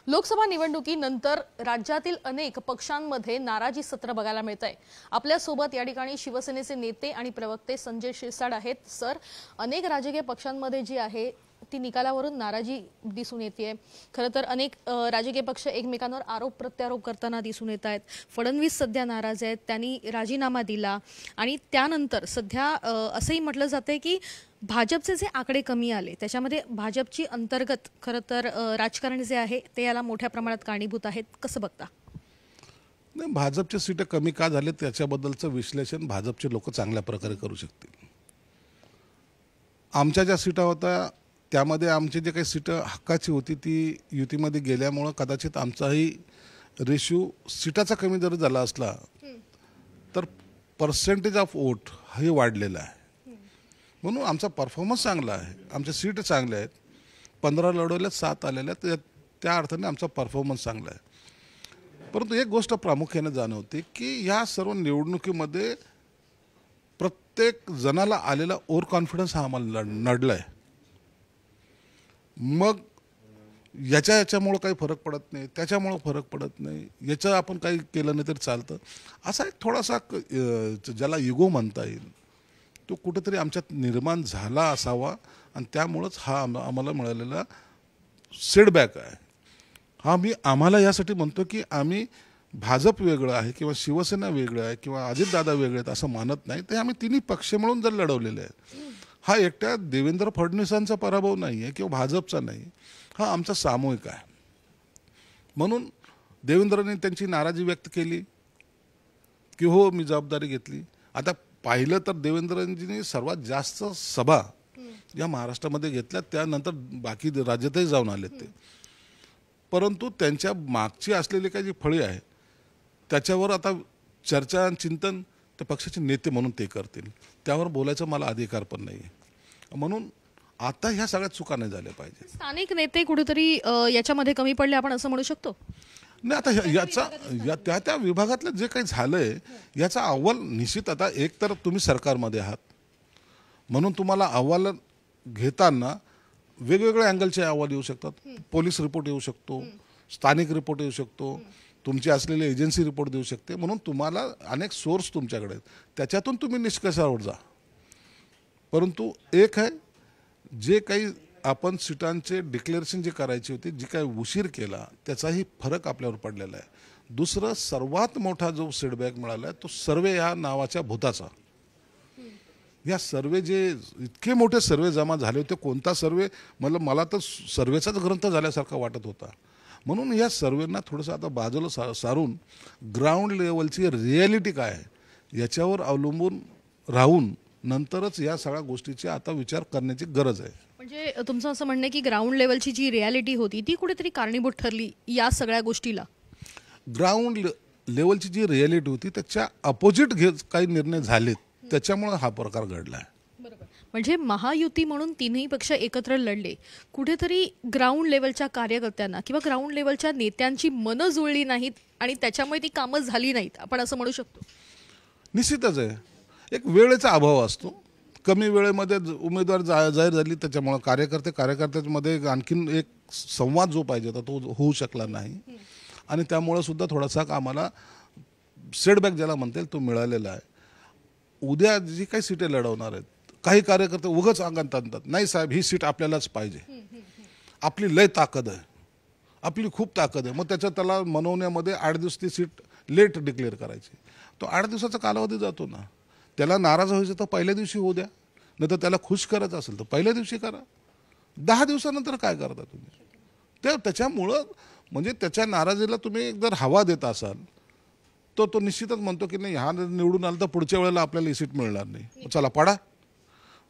लोकसभा निवडणुकीनंतर राज्यातील अनेक पक्षांमध्ये नाराजी सत्र बघायला मिळत आहे। आपल्या सोबत या ठिकाणी शिवसेनेचे नेते आणि प्रवक्ते संजय शिरसाट आहेत। सर, अनेक राजकीय पक्षांमध्ये जी आहे ती निकालावरून नाराजी दिसून येते। खरं तर अनेक राजकीय पक्ष एकमेकांवर आरोप प्रत्यारोप करताना दिसून येत आहेत। फडणवीस सध्या नाराज आहेत, त्यांनी राजीनामा दिला आणि त्यानंतर सध्या असंही म्हटलं जाते की भाजपचे जे आकडे कमी आले त्याच्यामध्ये भाजपची अंतर्गत खरं तर राजकारण जे आहे ते याला मोठ्या प्रमाणात कारणीभूत आहेत। कसं बघता? नाही, भाजपचे सीट कमी का झाले त्याच्याबद्दलचं विश्लेषण भाजपचे लोक चांगल्या प्रकारे करू शकतील। आमच्या ज्या सीटा होत्या त्यामध्ये आमची जे काही सीट हक्काची होती ती युतीमध्ये गेल्यामुळे कदाचित आमचाही रेशिओ सीटाचा कमी जरी झाला असला तर पर्सेंटेज ऑफ वोट हे वाढलेलं आहे, म्हणून आमचा परफॉर्मन्स चांगला आहे। आमच्या सीट चांगल्या आहेत, 15 लढवल्या 7 आलेल्या, त्या अर्थाने आमचा परफॉर्मन्स चांगला आहे। परंतु एक गोष्ट प्रामुख्याने जाणवते की या सर्व निवडणुकीमध्ये प्रत्येक जणाला आलेला ओव्हर कॉन्फिडन्स हा आम्हाला नडला आहे। मग याच्यामुळे काही फरक पडत नाही, त्याच्यामुळे फरक पडत नाही, याचं आपण काही केलं नाही तरी चालतं, असा एक थोडासा ज्याला इगो म्हणता येईल तो कुठेतरी आमच्यात निर्माण झाला असावा आणि त्यामुळेच हा आम्हाला मिळालेला सेटबॅक आहे। आम्हाला यासाठी म्हणतो की आम्ही भाजप वेगळं आहे किंवा शिवसेना वेगळं आहे किंवा अजितदादा वेगळे आहेत असं मानत नाही। ते आम्ही तिन्ही पक्ष मिळून जर लढवलेले आहेत, हा एकट्या देवेंद्र फडणवीसांचा पराभव नाही आहे किंवा भाजपचा नाही, हा आमचा सामूहिक आहे। म्हणून देवेंद्रने त्यांची नाराजी व्यक्त केली की हो मी जबाबदारी घेतली। आता पाहिलं तर देवेंद्रजींनी सर्वात जास्त सभा या महाराष्ट्रामध्ये घेतल्या, त्यानंतर बाकी राज्यातही जाऊन आलेत ते, परंतु त्यांच्या मागची असलेली काही जी फळी आहे त्याच्यावर आता चर्चा आणि चिंतन त्या पक्षाचे नेते म्हणून ते करतील, त्यावर बोलायचा मला अधिकार पण नाही आहे। म्हणून आता ह्या सगळ्या चुका नाही झाल्या पाहिजे। स्थानिक नेते कुठेतरी याच्यामध्ये कमी पडले आपण असं म्हणू शकतो? नाही, आता याचा त्या विभागातलं जे काही झालंय याचा अहवाल निश्चित, आता एक तर तुम्ही सरकारमध्ये आहात म्हणून तुम्हाला अहवाल घेताना वेगवेगळ्या अँगलचे अहवाल येऊ शकतात। पोलीस रिपोर्ट येऊ शकतो, स्थानिक रिपोर्ट येऊ शकतो, तुमची असलेली एजन्सी रिपोर्ट देऊ शकते, म्हणून तुम्हाला अनेक सोर्स तुमच्याकडे आहेत, त्याच्यातून तुम्ही निष्कर्षावर जा। परंतु एक आहे, जे काही आपण सीटांचे डिक्लेरेशन जे करायची होती, जी काही उशीर केला त्याचाही फरक आपल्यावर पडलेला आहे। दुसरं सर्वात मोठा जो सेटबॅक मिळाला आहे तो सर्वे या नावाच्या भूताचा। या सर्वे जे इतके मोठे सर्वे जमा झाले होते, कोणता सर्वे मला तर सर्वेचाच ग्रंथ झाल्यासारखा वाटत होता। म्हणून या सर्वेंना थोडंसं आता बाजूला सारून ग्राउंड लेवलची रिॲलिटी काय आहे याच्यावर अवलंबून राहून नंतरच या सगळ्या गोष्टीची आता विचार करण्याची गरज आहे। म्हणजे तुमचं असं म्हणणं आहे की ग्राउंड लेवलची जी रिॲलिटी होती ती कुठेतरी कारणीभूत ठरली या सगळ्या गोष्टीला? ग्राउंड लेवलची जी रिॲलिटी होती त्याच्या अपोजिट काही निर्णय झालेत, त्याच्यामुळे हा प्रकार घडला आहे। म्हणजे महायुती म्हणून तीनही पक्ष एकत्र लढले, कुठेतरी ग्राउंड लेवलच्या कार्यकर्त्यांना किंवा ग्राउंड लेवलच्या नेत्यांची मनं जुळली नाहीत आणि त्याच्यामुळे ती कामं झाली नाहीत, आपण असं म्हणू शकतो? निश्चितच आहे, एक वेळेचा अभाव असतो, कमी वेळेमध्ये उमेदवार जाहीर झाली त्याच्यामुळे कार्यकर्त्यांमध्ये आणखीन एक संवाद जो पाहिजे होता तो होऊ शकला नाही आणि त्यामुळे सुद्धा थोडासा आम्हाला सेटबॅक ज्याला म्हणता येईल तो मिळालेला आहे। उद्या जी काही सीटे लढवणार आहेत काही कार्यकर्ते उगाच अंगात आणतात, नाही साहेब ही सीट आपल्यालाच पाहिजे, आपली लय ताकद आहे, आपली खूप ताकद आहे, मग त्याला मनवण्यामध्ये 8 दिवस ती सीट लेट डिक्लेअर करायची, तो 8 दिवसाचा कालावधी जातो ना। त्याला नाराज व्हायचं तर पहिल्या दिवशी होऊ द्या, नाही तर त्याला खुश करायचं असेल तर पहिल्या दिवशी करा, 10 दिवसानंतर काय करता तुम्ही? त्याच्यामुळं म्हणजे त्याच्या नाराजीला तुम्ही जर हवा देत असाल तो निश्चितच म्हणतो की नाही हा निवडून आला तर पुढच्या वेळेला आपल्याला सीट मिळणार नाही, चला पडा,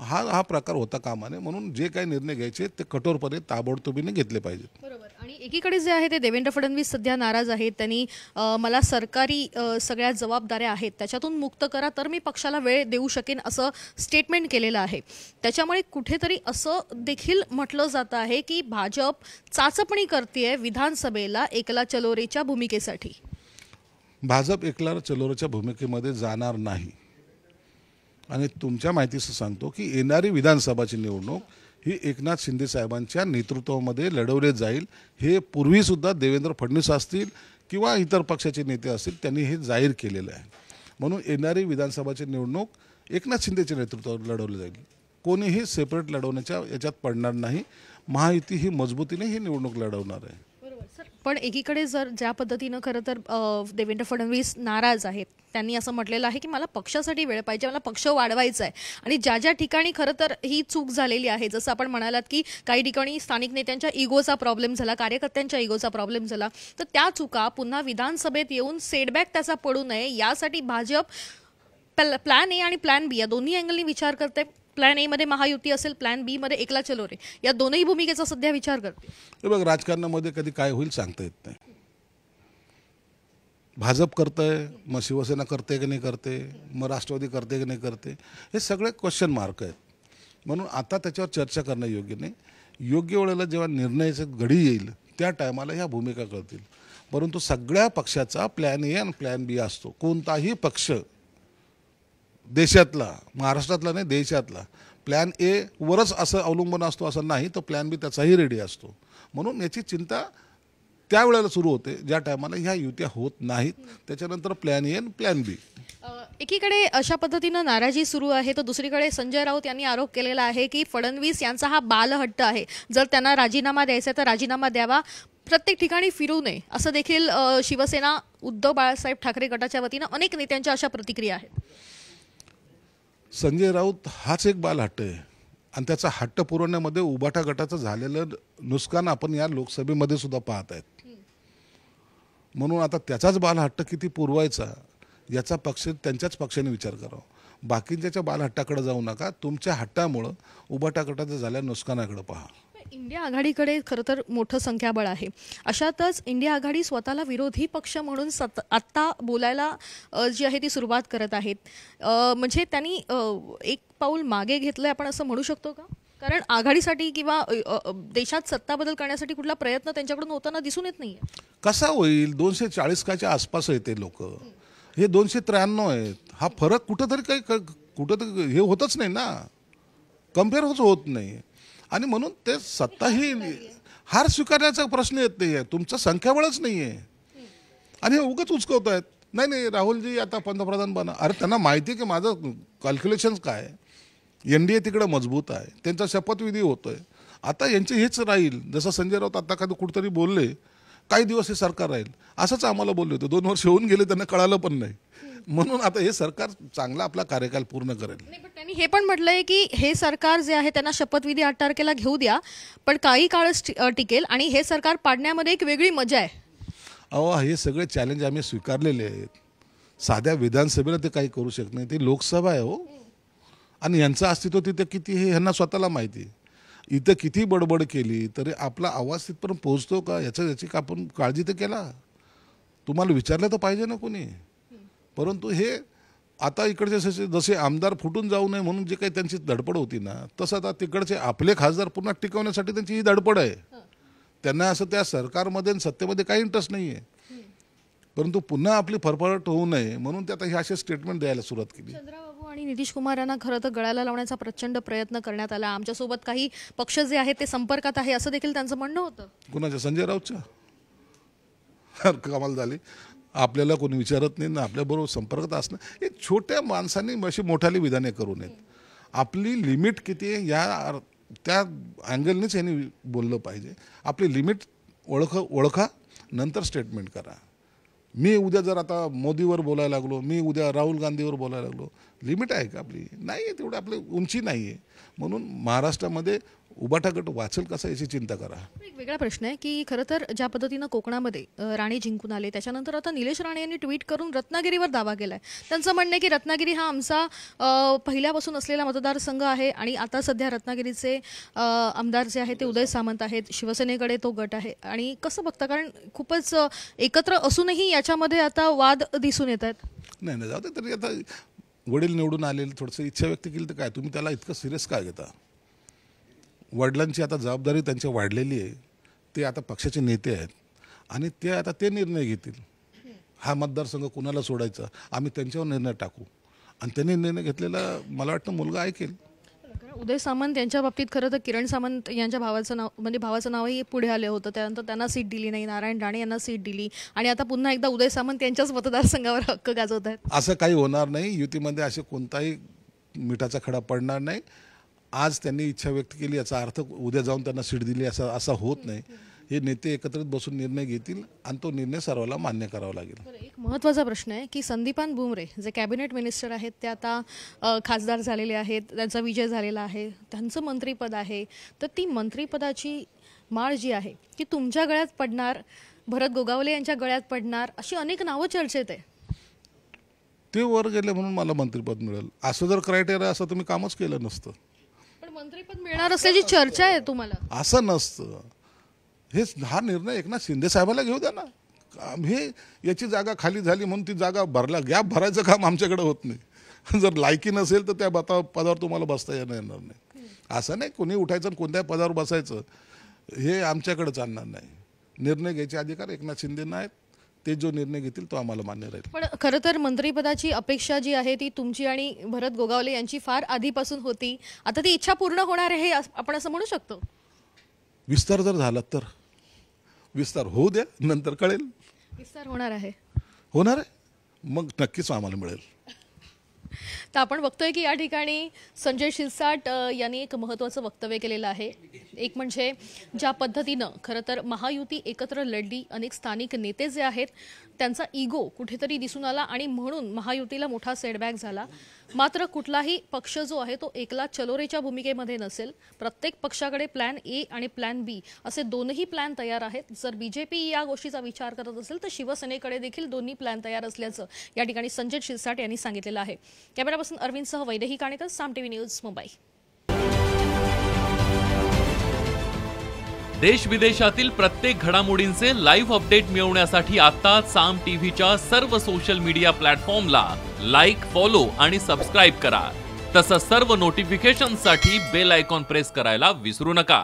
हा प्रकार होता कामा नये। म्हणून जे काही निर्णय घ्यायचे ते कठोरपणे ताबडतोबीने घेतले पाहिजेत। बरोबर। आणि एकीकडे जे आहे ते देवेंद्र फडणवीस सध्या नाराज आहेत, त्यांनी मला सरकारी सगळ्या जबाबदाऱ्या आहेत त्याच्यातून मुक्त करा तर मी पक्षाला वेळ देऊ शकेन असं स्टेटमेंट केलेलं आहे। त्याच्यामुळे कुठेतरी असं देखील म्हटलं जातं आहे की भाजप चाचपणी करतेय विधानसभेला एकला चलोरेच्या भूमिकेसाठी। भाजप एकला चलोरेच्या भूमिकेमध्ये जाणार नाही आणि तुमच्या माहितीचं सांगतो की येणारी विधानसभाची निवडणूक ही एकनाथ शिंदे साहेबांच्या नेतृत्वामध्ये लढवले जाईल. हे पूर्वीसुद्धा देवेंद्र फडणवीस असतील किंवा इतर पक्षाचे नेते असतील त्यांनी हे जाहीर केलेलं आहे. म्हणून येणारी विधानसभाची निवडणूक एकनाथ शिंदेच्या नेतृत्वावर लढवली जाईल. कोणीही सेपरेट लढवण्याच्या याच्यात पडणार नाही. महायुती ही मजबूतीने ही निवडणूक लढवणार आहे. पण एकीकडे जर ज्या पद्धतीनं खरं तर देवेंद्र फडणवीस नाराज आहेत, त्यांनी असं म्हटलेलं आहे की मला पक्षासाठी वेळ पाहिजे, मला पक्ष वाढवायचा आहे. आणि ज्या ज्या ठिकाणी खरं तर ही चूक झालेली आहे, जसं आपण म्हणालात की काही ठिकाणी स्थानिक नेत्यांच्या इगोचा प्रॉब्लेम झाला, कार्यकर्त्यांच्या इगोचा प्रॉब्लेम झाला, तर त्या चुका पुन्हा विधानसभेत येऊन सेटबॅक त्याचा पडू नये यासाठी भाजप प्लॅन ए आणि प्लॅन बी या दोन्ही अँगलनी विचार करते. प्लॅन ए मध्ये महायुती असेल, प्लॅन बी मध्ये एकला चलो रे, या दोनही भूमिकेचा सध्या विचार करते. हे बघ, राजकारणामध्ये कधी काय होईल सांगता येत नाही. भाजप करतंय, मग शिवसेना करते की नाही करते, मग राष्ट्रवादी करते की नाही करते, हे सगळे क्वेश्चन मार्क आहेत. म्हणून आता त्याच्यावर चर्चा करणं योग्य नाही. योग्य वेळेला जेव्हा निर्णयाचं घडी येईल त्या टायमाला ह्या भूमिका कळतील. परंतु सगळ्या पक्षाचा प्लॅन ए आणि प्लॅन बी असतो. कोणताही पक्ष देशातला, महाराष्ट्रातला नाही देशातला, प्लॅन ए वरच असं अवलंबून असतो असं नाही, तर प्लॅन बी त्याचाही रेडी असतो. म्हणून याची चिंता त्यावेळेला सुरू होते ज्या टायमाला ह्या युत्या होत नाहीत. त्याच्यानंतर प्लॅन ए आणि प्लॅन बी. एकीकडे अशा पद्धतीनं नाराजी सुरू आहे, तर दुसरीकडे संजय राऊत यांनी आरोप केलेला आहे की फडणवीस यांचा हा बालहट्ट आहे, जर त्यांना राजीनामा द्यायचा तर राजीनामा द्यावा, प्रत्येक ठिकाणी फिरू नये, असं देखील शिवसेना उद्धव बाळासाहेब ठाकरे गटाच्या वतीनं अनेक नेत्यांच्या अशा प्रतिक्रिया आहेत. संजय राऊत हाच एक बालहट्ट आहे आणि त्याचा हट्ट पुरवण्यामध्ये उबाटा गटाचं झालेलं नुकसान आपण या लोकसभेमध्ये सुद्धा पाहत आहेत. म्हणून आता त्याचाच बालहट्ट किती पुरवायचा याचा पक्ष त्यांच्याच पक्षाने विचार करावा. बाकींच्या बालहट्टाकडे जाऊ नका. तुमच्या हट्टामुळं उबाटा गटाचं झाल्या नुकसानाकडे पहा. इंडिया आघाडीकडे खरं तर मोठं संख्याबळ आहे. अशातच इंडिया आघाडी स्वतःला विरोधी पक्ष म्हणून आत्ता बोलायला जी आहे ती सुरुवात करत आहेत. म्हणजे त्यांनी एक पाऊल मागे घेतलंय आपण असं म्हणू शकतो का? कारण आघाडीसाठी किंवा देशात सत्ता बदल करण्यासाठी कुठला प्रयत्न त्यांच्याकडून होताना दिसून येत नाहीये. कसा होईल? 240 काच्या आसपास आहेत ते लोक, हे 293 आहेत. हा फरक कुठंतरी कुठंतरी हे होतच नाही ना, कम्पेअर होत नाही. आणि म्हणून ते सत्ताही हार स्वीकारण्याचा प्रश्न येत नाही आहे. तुमचं संख्याबळच नाही आहे आणि हे उगाच उचकवत आहेत. नाही राहुलजी आता पंतप्रधान बना. अरे त्यांना माहिती आहे की माझं कॅल्क्युलेशन्स काय, NDA तिकडे मजबूत आहे, त्यांचा शपथविधी होतोय. आता यांचे हेच राहील. जसं संजय राऊत आता कधी कुठेतरी बोलले काही दिवस हे सरकार राहील असंच आम्हाला बोलले होते. 2 वर्ष होऊन गेले, त्यांना कळालं पण नाही. म्हणून आता हे सरकार चांगला आपला कार्यकाल पूर्ण करेल. पण त्यांनी हे पण म्हटलंय की हे सरकार जे आहे त्यांना शपथविधी 8 तारखेला घेऊ द्या, पण काही काळच टिकेल आणि हे सरकार पाडण्यामध्ये एक वेगळी मजा आहे. अहो, हे सगळे चॅलेंज आम्ही स्वीकारलेले आहेत. साध्या विधानसभेला ते काही करू शकत नाही. ती लोकसभा आहे हो, आणि यांचं अस्तित्व तिथे किती हे ह्यांना स्वतःला माहिती. इथं किती बडबड केली तरी आपला आवाज तिथपर्यंत पोहोचतो का याची आपण काळजी तर केला. तुम्हाला विचारलं तर पाहिजे ना कोणी. परंतु हे आता इकडचे जसे आमदार फुटून जाऊ नये म्हणून जे काही त्यांची धडपड होती ना, तसं आता तिकडचे आपले खासदार पुन्हा टिकवण्यासाठी त्यांची ही धडपड आहे. त्यांना असं त्या सरकारमध्ये आणि सत्तेमध्ये काही इंटरेस्ट नाही आहे. परंतु पुन्हा आपली फरफराट होऊ नये म्हणून ते आता हे असे स्टेटमेंट द्यायला सुरुवात केली. चंद्रबाबू आणि नितीश कुमार यांना खरं तर गळाला लावण्याचा प्रचंड प्रयत्न करण्यात आला. आमच्यासोबत काही पक्ष जे आहेत ते संपर्कात आहे असं देखील त्यांचं म्हणणं होतं. कुणाच्या? संजय राऊतच्या? कमाल झाली. आपल्याला कोणी विचारत नाही ना आपल्याबरोबर संपर्कात असणं. हे छोट्या माणसांनी अशी मोठाली विधाने करू नयेत. आपली लिमिट किती आहे या त्या अँगलनेच यांनी बोललं पाहिजे. आपली लिमिट ओळखा, नंतर स्टेटमेंट करा. मी उद्या जर आता मोदीवर बोलायला लागलो, मी उद्या राहुल गांधीवर बोलायला लागलो, लिमिट आहे का आपली? नाही आहे. तेवढी आपली उंची नाही आहे. म्हणून महाराष्ट्रामध्ये उबाटा गट वाचेल कसा याची चिंता करा. एक वेगळा प्रश्न आहे की खरं तर ज्या पद्धतीनं कोकणामध्ये राणे जिंकून आले, त्याच्यानंतर आता निलेश राणे यांनी ट्विट करून रत्नागिरीवर दावा केलाय. त्यांचं म्हणणं आहे की रत्नागिरी हा आमचा पहिल्यापासून असलेला मतदारसंघ आहे आणि आता सध्या रत्नागिरीचे आमदार जे आहेत ते उदय सामंत आहेत, शिवसेनेकडे तो गट आहे. आणि कसं बघता, कारण खूपच एकत्र असूनही याच्यामध्ये आता वाद दिसून येत आहेत. नाही जाऊ दे. तरी आता वडील निवडून आलेले थोडंसं इच्छा व्यक्त केली तर काय, तुम्ही त्याला इतकं सिरियस काय घेता? वडिलांची आता जबाबदारी त्यांची वाढलेली आहे. ते आता पक्षाचे नेते आहेत आणि ते आता ते निर्णय घेतील. हा मतदारसंघ कुणाला सोडायचा आम्ही त्यांच्यावर निर्णय टाकू आणि त्यांनी निर्णय घेतलेला मला वाटतं मुलगा ऐकेल. कारण उदय सामंत यांच्या बाबतीत खरं तर किरण सामंत यांच्या भावाचं नाव म्हणजे भावाचं नावही पुढे आलं होतं. त्यानंतर त्यांना सीट दिली नाही, नारायण राणे यांना सीट दिली आणि आता पुन्हा एकदा उदय सामंत यांच्याच मतदारसंघावर हक्क गाजवत आहेत. असं काही होणार नाही. युतीमध्ये असे कोणताही मिठाचा खडा पडणार नाही. आज त्यांनी इच्छा व्यक्त केली याचा अर्थ उद्या जाऊन त्यांना सीट दिली असा होत नाही. हे नेते एकत्रित बसून निर्णय घेतील आणि तो निर्णय सर्वांना मान्य करावा लागेल. एक महत्त्वाचा प्रश्न आहे की संदीपान बुमरे जे कॅबिनेट मिनिस्टर आहेत ते आता खासदार झालेले आहेत, त्यांचा विजय झालेला आहे, त्यांचं मंत्रिपद आहे. तर ती मंत्रिपदाची माळ जी आहे ती तुमच्या गळ्यात पडणार, भरत गोगावले यांच्या गळ्यात पडणार, अशी अनेक नावं चर्चेत आहे. ते वर गेले म्हणून मला मंत्रिपद मिळेल असं जर क्रायटेरिया असं तर मी कामच केलं नसतं. पण मंत्रिपद मिळणार असल्याची चर्चा आहे तुम्हाला. असं नसतं. हा निर्णय एकनाथ शिंदे साहेबाला घेऊ द्या ना. हे याची जागा खाली झाली म्हणून ती जागा गॅप भरायचं काम आमच्याकडे होत नाही. जर लायकी नसेल तर त्या पदावर तुम्हाला बसता येणार नाही. असं नाही कोणी उठायचं आणि कोणत्याही पदावर बसायचं हे आमच्याकडे चालणार नाही. निर्णय घ्यायचे अधिकार एकनाथ शिंदेंना आहेत. ते जो निर्णय घेतील तो आम्हाला मान्य राहील. पण खरं तर मंत्रिपदाची अपेक्षा जी आहे ती तुमची आणि भरत गोगावले यांची फार आधीपासून होती. आता ती इच्छा पूर्ण होणार आहे हे आपण असं म्हणू शकतो. विस्तार जर झाला तर विस्तार होऊ द्या, नंतर कळेल. विस्तार होणार आहे मग नक्कीच आम्हाला मिळेल. तर आपण बघतोय की या ठिकाणी संजय शिरसाट यांनी एक महत्त्वाचं वक्तव्य केलेलं आहे. एक म्हणजे ज्या पद्धतीनं खरं तर महायुती एकत्र लढली, अनेक स्थानिक नेते जे आहेत त्यांचा इगो कुठेतरी दिसून आला आणि म्हणून महायुतीला मोठा सेटबॅक झाला. मात्र कुठलाही पक्ष जो आहे तो एकला चलोरेच्या भूमिकेमध्ये नसेल. प्रत्येक पक्षाकडे प्लॅन ए आणि प्लॅन बी असे दोनही प्लॅन तयार आहेत. जर बीजेपी या गोष्टीचा विचार करत असेल तर शिवसेनेकडे देखील दोन्ही प्लॅन तयार असल्याचं या ठिकाणी संजय शिरसाट यांनी सांगितलेलं आहे. कॅमेरापासून अरविंदसह वैदेही काणेकर, साम टीव्ही न्यूज, मुंबई. देश विदेशातील प्रत्येक घडामोडींचे लाईव्ह अपडेट मिळवण्यासाठी आता साम टीव्हीच्या सर्व सोशल मीडिया प्लॅटफॉर्मला लाईक, फॉलो आणि सबस्क्राईब करा. तसंच सर्व नोटिफिकेशनसाठी बेल आयकॉन प्रेस करायला विसरू नका.